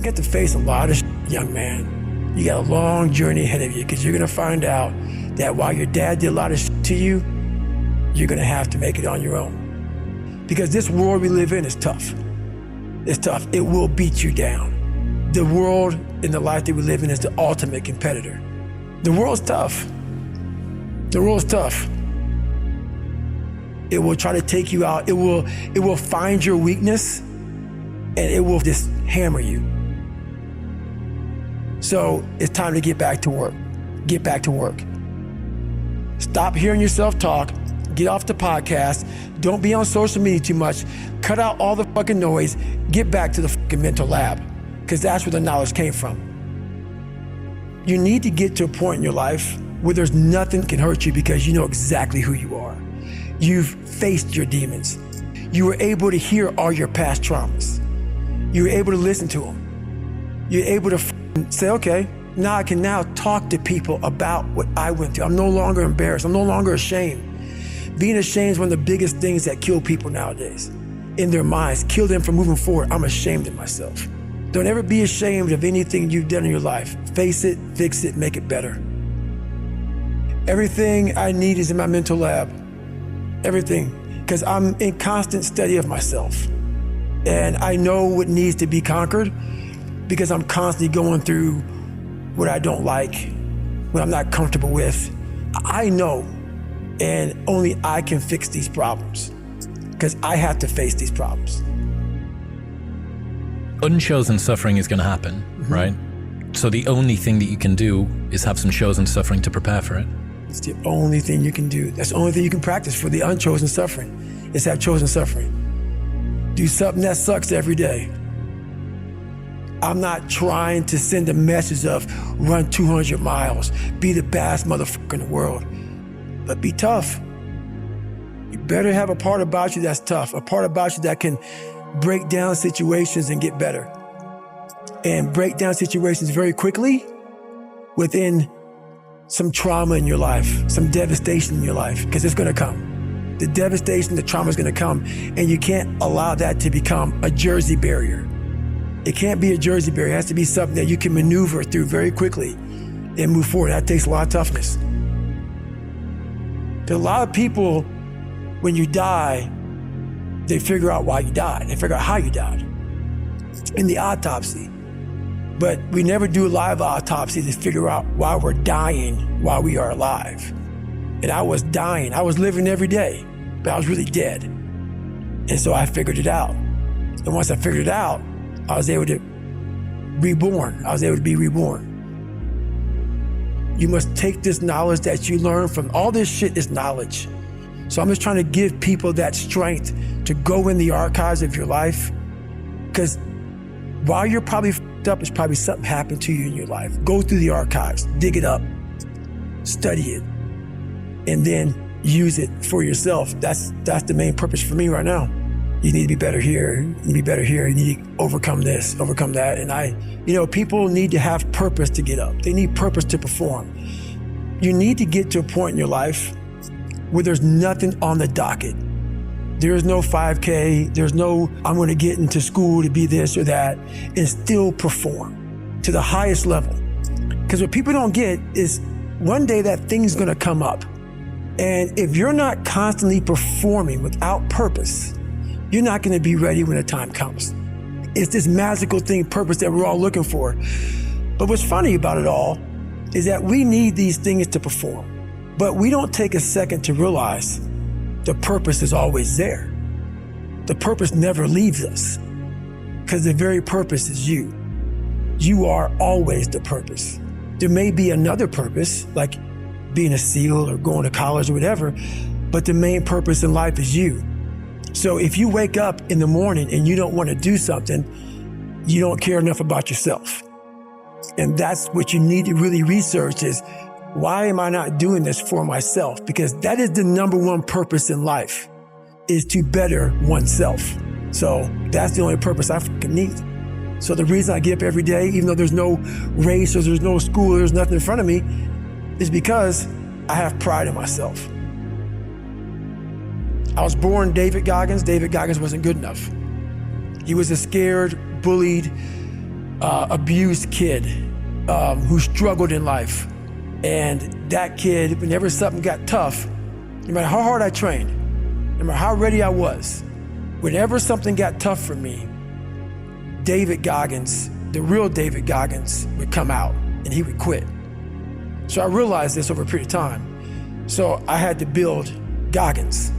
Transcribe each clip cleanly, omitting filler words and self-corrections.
You have to face a lot of young man. You got a long journey ahead of you because you're going to find out that while your dad did a lot of to you, you're going to have to make it on your own. Because this world we live in is tough. It's tough. It will beat you down. The world and the life that we live in is the ultimate competitor. The world's tough. The world's tough. It will try to take you out. It will find your weakness and it will just hammer you. So it's time to get back to work. Get back to work. Stop hearing yourself talk. Get off the podcast. Don't be on social media too much. Cut out all the fucking noise. Get back to the fucking mental lab, because that's where the knowledge came from. You need to get to a point in your life where there's nothing can hurt you because you know exactly who you are. You've faced your demons. You were able to hear all your past traumas. You were able to listen to them. You're able to say, okay, now I can now talk to people about what I went through. I'm no longer embarrassed. I'm no longer ashamed. Being ashamed is one of the biggest things that kill people nowadays. In their minds, kill them from moving forward. I'm ashamed of myself. Don't ever be ashamed of anything you've done in your life. Face it, fix it, make it better. Everything I need is in my mental lab. Everything. Because I'm in constant study of myself. And I know what needs to be conquered because I'm constantly going through what I don't like, what I'm not comfortable with. I know, and only I can fix these problems because I have to face these problems. Unchosen suffering is going to happen, right? So the only thing that you can do is have some chosen suffering to prepare for it. It's the only thing you can do. That's the only thing you can practice for the unchosen suffering, is have chosen suffering. Do something that sucks every day. I'm not trying to send a message of run 200 miles, be the baddest motherfucker in the world, but be tough. You better have a part about you that's tough, a part about you that can break down situations and get better. And break down situations very quickly within some trauma in your life, some devastation in your life, because it's gonna come. The devastation, the trauma is gonna come, and you can't allow that to become a Jersey barrier. It can't be a Jersey barrier. It has to be something that you can maneuver through very quickly and move forward. That takes a lot of toughness. There's a lot of people, when you die, they figure out why you died. They figure out how you died in the autopsy. But we never do a live autopsy to figure out why we're dying while we are alive. And I was dying. I was living every day, but I was really dead. And so I figured it out. And once I figured it out, I was able to reborn. I was able to be reborn. You must take this knowledge that you learn from all this shit is knowledge. So I'm just trying to give people that strength to go in the archives of your life. Because while you're probably f***ed up, it's probably something happened to you in your life. Go through the archives, dig it up, study it, and then use it for yourself. That's the main purpose for me right now. You need to be better here, you need to be better here, you need to overcome this, overcome that. And people need to have purpose to get up. They need purpose to perform. You need to get to a point in your life where there's nothing on the docket. There's no 5K, there's no, I'm gonna get into school to be this or that, and still perform to the highest level. Because what people don't get is one day that thing's gonna come up. And if you're not constantly performing without purpose, you're not gonna be ready when the time comes. It's this magical thing, purpose, that we're all looking for. But what's funny about it all is that we need these things to perform, but we don't take a second to realize the purpose is always there. The purpose never leaves us, because the very purpose is you. You are always the purpose. There may be another purpose, like being a SEAL or going to college or whatever, but the main purpose in life is you. So if you wake up in the morning and you don't want to do something, you don't care enough about yourself. And that's what you need to really research is, why am I not doing this for myself? Because that is the number one purpose in life, is to better oneself. So that's the only purpose I fucking need. So the reason I get up every day, even though there's no race or there's no school, or there's nothing in front of me, is because I have pride in myself. I was born David Goggins. David Goggins wasn't good enough. He was a scared, bullied, abused kid who struggled in life. And that kid, whenever something got tough, no matter how hard I trained, no matter how ready I was, whenever something got tough for me, David Goggins, the real David Goggins, would come out and he would quit. So I realized this over a period of time. So I had to build Goggins.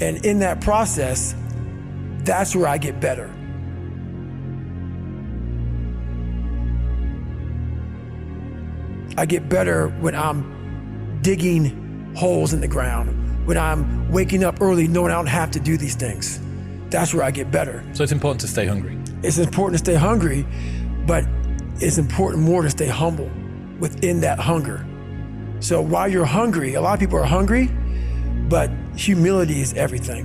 And in that process, that's where I get better. I get better when I'm digging holes in the ground, when I'm waking up early knowing I don't have to do these things. That's where I get better. So it's important to stay hungry. It's important to stay hungry, but it's important more to stay humble within that hunger. So while you're hungry, a lot of people are hungry, but humility is everything.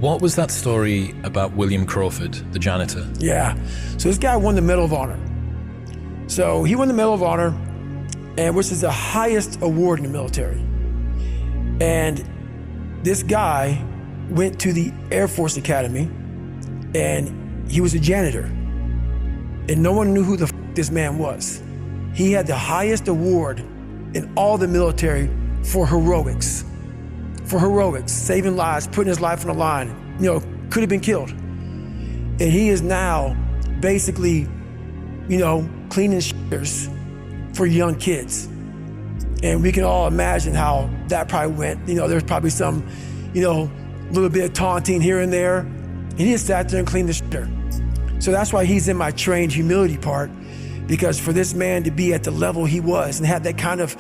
What was that story about William Crawford, the janitor? Yeah, so this guy won the Medal of Honor. So he won the Medal of Honor, and which is the highest award in the military. And this guy went to the Air Force Academy, and he was a janitor. And no one knew who the this man was. He had the highest award in all the military for heroics. For heroics, saving lives, putting his life on the line, could have been killed. And he is now basically, cleaning shitters for young kids. And we can all imagine how that probably went. There's probably some, little bit of taunting here and there. And he just sat there and cleaned the shitter. So that's why he's in my trained humility part, because for this man to be at the level he was and have that kind of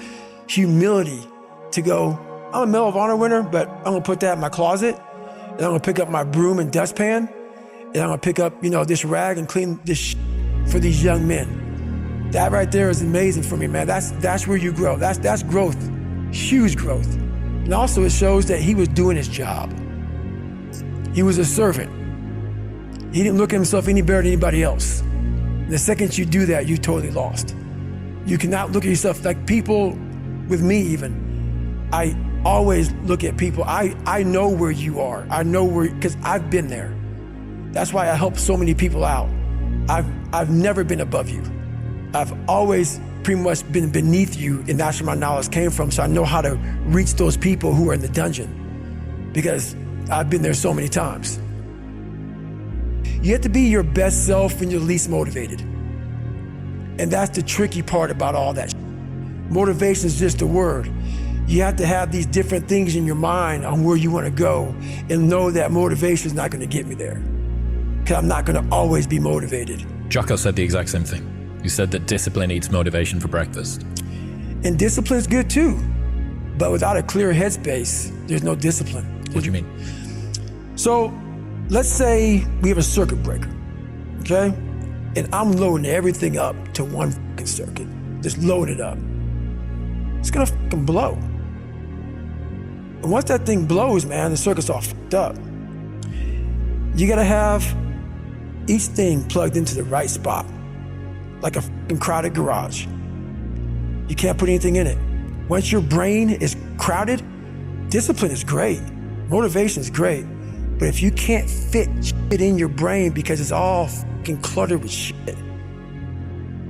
humility to go, I'm a Medal of Honor winner, but I'm gonna put that in my closet, and I'm gonna pick up my broom and dustpan, and I'm gonna pick up, this rag and clean this for these young men. That right there is amazing for me, man. That's where you grow. That's growth, huge growth. And also it shows that he was doing his job. He was a servant. He didn't look at himself any better than anybody else. The second you do that, you totally lost. You cannot look at yourself like people, with me even, I always look at people. I know where you are. I know where, because I've been there. That's why I help so many people out. I've never been above you. I've always pretty much been beneath you, and that's where my knowledge came from. So I know how to reach those people who are in the dungeon, because I've been there so many times. You have to be your best self when you're least motivated. And that's the tricky part about all that. Motivation is just a word. You have to have these different things in your mind on where you want to go, and know that motivation is not going to get me there, because I'm not going to always be motivated. Jocko said the exact same thing. You said that discipline eats motivation for breakfast. And discipline is good too, but without a clear headspace, there's no discipline. What do you mean? So let's say we have a circuit breaker, okay? And I'm loading everything up to one fucking circuit. Just load it up. It's gonna fucking blow. And once that thing blows, man, the circuit's all fucked up. You gotta have each thing plugged into the right spot, like a fucking crowded garage. You can't put anything in it. Once your brain is crowded, discipline is great, motivation is great, but if you can't fit shit in your brain because it's all fucking cluttered with shit,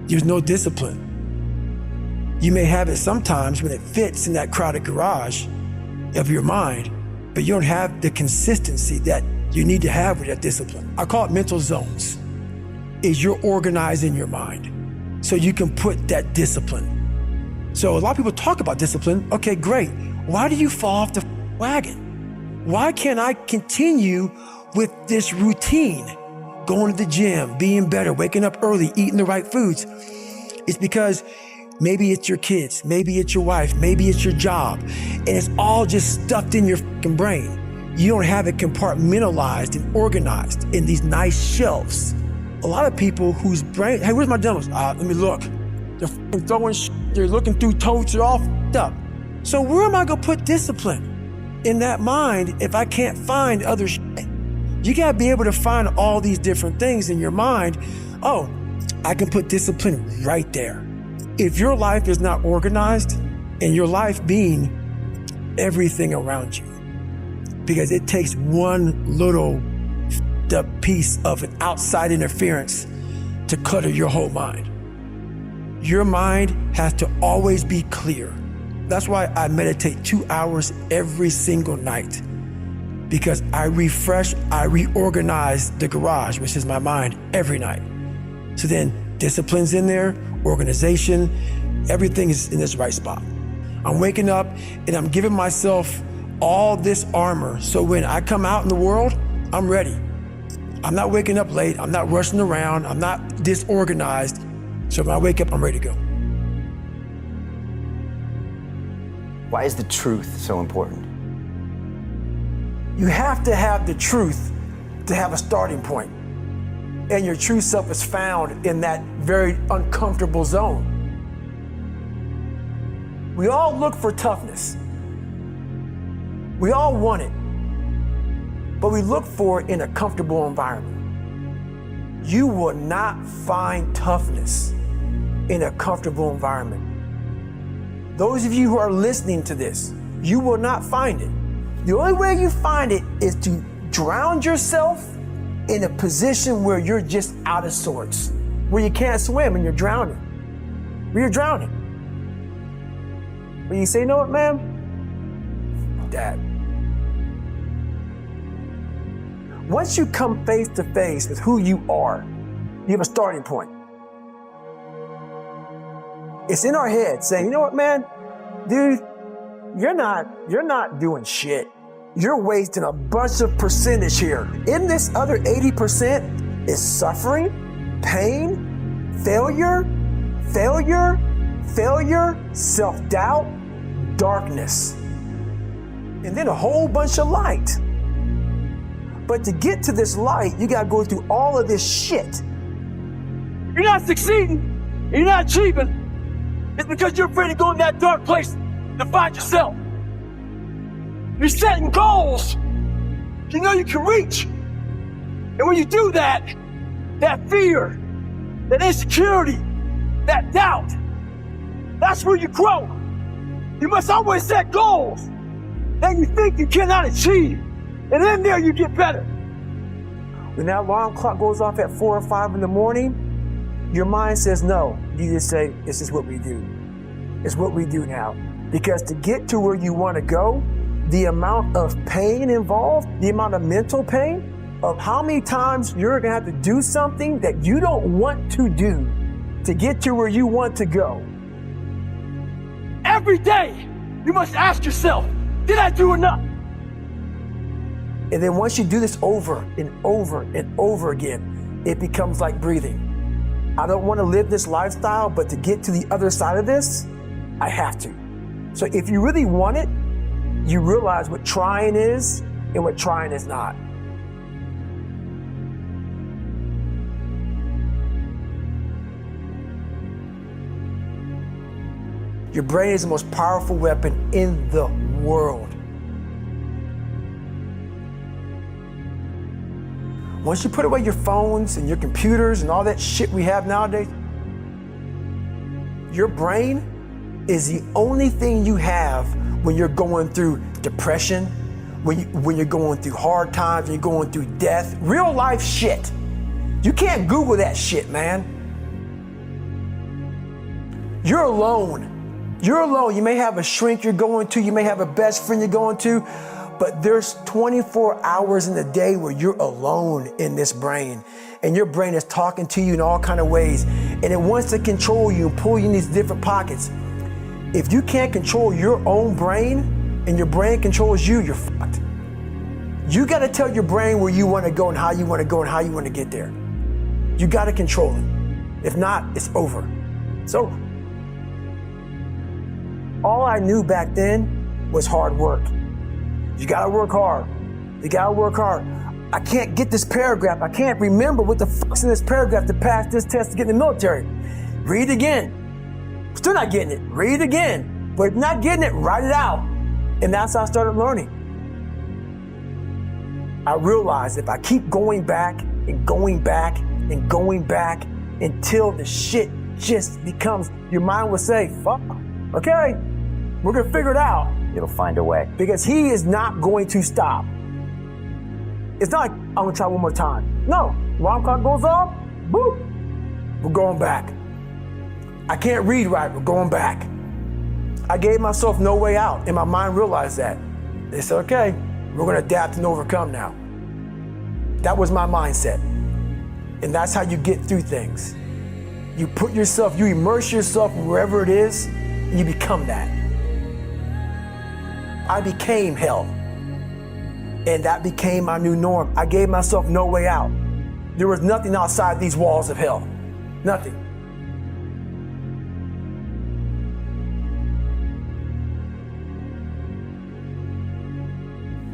there's no discipline. You may have it sometimes when it fits in that crowded garage of your mind, but you don't have the consistency that you need to have with that discipline. I call it mental zones. Is you're organizing your mind so you can put that discipline. So a lot of people talk about discipline. Okay, great. Why do you fall off the wagon? Why can't I continue with this routine? Going to the gym, being better, waking up early, eating the right foods. It's because maybe it's your kids, maybe it's your wife, maybe it's your job, and it's all just stuffed in your fucking brain. You don't have it compartmentalized and organized in these nice shelves. A lot of people whose brain, hey, where's my demos? Let me look. They're fucking throwing shit. They're looking through totes. They're all fucked up. So where am I gonna put discipline in that mind if I can't find other shit? You gotta be able to find all these different things in your mind. Oh, I can put discipline right there. If your life is not organized, and your life being everything around you, because it takes one little piece of an outside interference to clutter your whole mind. Your mind has to always be clear. That's why I meditate 2 hours every single night, because I refresh, I reorganize the garage, which is my mind, every night. So then discipline's in there, organization, everything is in this right spot. I'm waking up and I'm giving myself all this armor, so when I come out in the world, I'm ready. I'm not waking up late, I'm not rushing around, I'm not disorganized. So when I wake up, I'm ready to go. Why is the truth so important? You have to have the truth to have a starting point. And your true self is found in that very uncomfortable zone. We all look for toughness. We all want it, but we look for it in a comfortable environment. You will not find toughness in a comfortable environment. Those of you who are listening to this, you will not find it. The only way you find it is to drown yourself in a position where you're just out of sorts, where you can't swim and you're drowning. Where you're drowning. When you say, you know what, ma'am? Dad. Once you come face to face with who you are, you have a starting point. It's in our head saying, you know what, man? Dude, you're not doing shit. You're wasting a bunch of percentage here. In this other 80% is suffering, pain, failure, self-doubt, darkness, and then a whole bunch of light. But to get to this light, you gotta go through all of this shit. You're not succeeding, you're not achieving. It's because you're afraid to go in that dark place to find yourself. You're setting goals you know you can reach. And when you do that, that fear, that insecurity, that doubt, that's where you grow. You must always set goals that you think you cannot achieve. And in there you get better. When that alarm clock goes off at 4 or 5 in the morning, your mind says no. You just say, this is what we do. It's what we do now. Because to get to where you want to go, the amount of pain involved, the amount of mental pain, of how many times you're going to have to do something that you don't want to do to get to where you want to go. Every day, you must ask yourself, did I do enough? And then once you do this over and over and over again, it becomes like breathing. I don't want to live this lifestyle, but to get to the other side of this, I have to. So if you really want it, you realize what trying is and what trying is not. Your brain is the most powerful weapon in the world. Once you put away your phones and your computers and all that shit we have nowadays, your brain is the only thing you have when you're going through depression, when you're going through hard times, when you're going through death, real life shit. You can't Google that shit, man. You're alone. You're alone. You may have a shrink you're going to, you may have a best friend you're going to, but there's 24 hours in the day where you're alone in this brain, and your brain is talking to you in all kinds of ways, and it wants to control you and pull you in these different pockets. If you can't control your own brain and your brain controls you, you're fucked. You got to tell your brain where you want to go and how you want to go and how you want to get there. You got to control it. If not, it's over. It's over. All I knew back then was hard work. You gotta work hard. You gotta work hard. I can't get this paragraph. I can't remember what the fuck's in this paragraph to pass this test to get in the military. Read again. Still not getting it. Read again. But if you're not getting it, write it out. And that's how I started learning. I realized if I keep going back and going back and going back until the shit just becomes, your mind will say, fuck, okay, we're gonna figure it out. It'll find a way. Because he is not going to stop. It's not like, I'm gonna try one more time. No, alarm clock goes off, boop. we're going back. I can't read right, we're going back. I gave myself no way out, and my mind realized that. They said, okay, we're gonna adapt and overcome now. That was my mindset. And that's how you get through things. You immerse yourself wherever it is, and you become that. I became hell. And that became my new norm. I gave myself no way out. There was nothing outside these walls of hell. Nothing.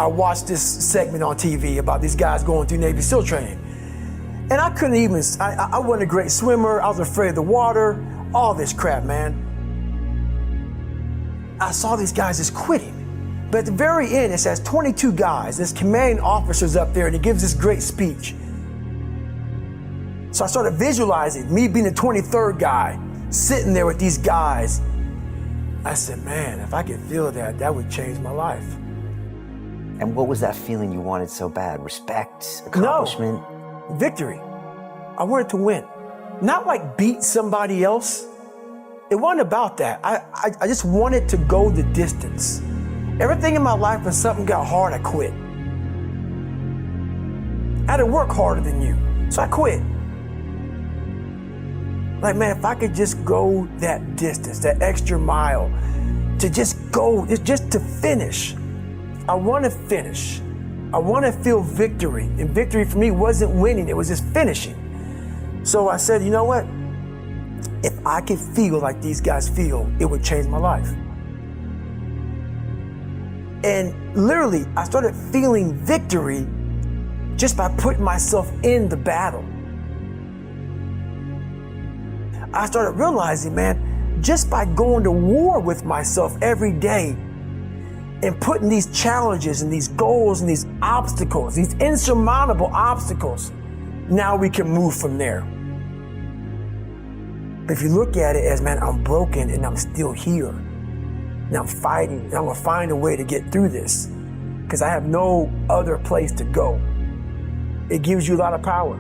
I watched this segment on TV about these guys going through Navy SEAL training. And I couldn't even, I wasn't a great swimmer. I was afraid of the water, all this crap, man. I saw these guys just quitting. But at the very end, it says 22 guys. This commanding officer's up there and he gives this great speech. So I started visualizing me being the 23rd guy, sitting there with these guys. I said, man, if I could feel that, that would change my life. And what was that feeling you wanted so bad? Respect, accomplishment? No, victory. I wanted to win. Not like beat somebody else. It wasn't about that. I just wanted to go the distance. Everything in my life, when something got hard, I quit. I had to work harder than you, so I quit. Like, man, if I could just go that distance, that extra mile, to just go, just to finish. I want to finish. I want to feel victory. And victory for me wasn't winning, it was just finishing. So I said, you know what? If I could feel like these guys feel, it would change my life. And literally, I started feeling victory just by putting myself in the battle. I started realizing, man, just by going to war with myself every day and putting these challenges and these goals and these obstacles, these insurmountable obstacles, now we can move from there. But if you look at it as, man, I'm broken and I'm still here. And I'm fighting, and I'm gonna find a way to get through this because I have no other place to go. It gives you a lot of power.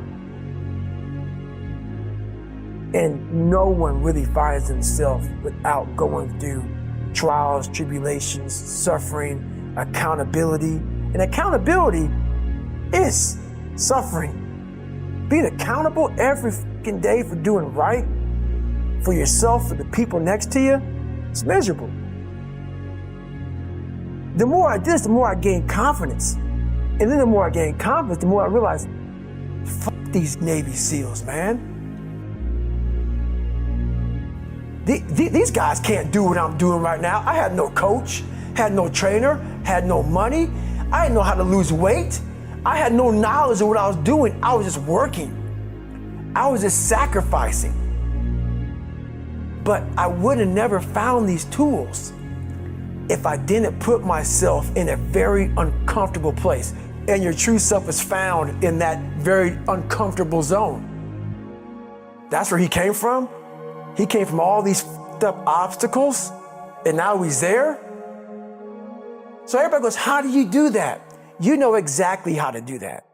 And no one really finds themselves without going through trials, tribulations, suffering, accountability. And accountability is suffering. Being accountable every fucking day for doing right for yourself, for the people next to you, it's miserable. The more I did this, the more I gained confidence. And then the more I gained confidence, the more I realized, fuck these Navy SEALs, man. These guys can't do what I'm doing right now. I had no coach, had no trainer, had no money. I didn't know how to lose weight. I had no knowledge of what I was doing. I was just working. I was just sacrificing. But I would have never found these tools if I didn't put myself in a very uncomfortable place. And your true self is found in that very uncomfortable zone. That's where he came from. He came from all these fucked up obstacles, and now he's there. So everybody goes, how do you do that? You know exactly how to do that.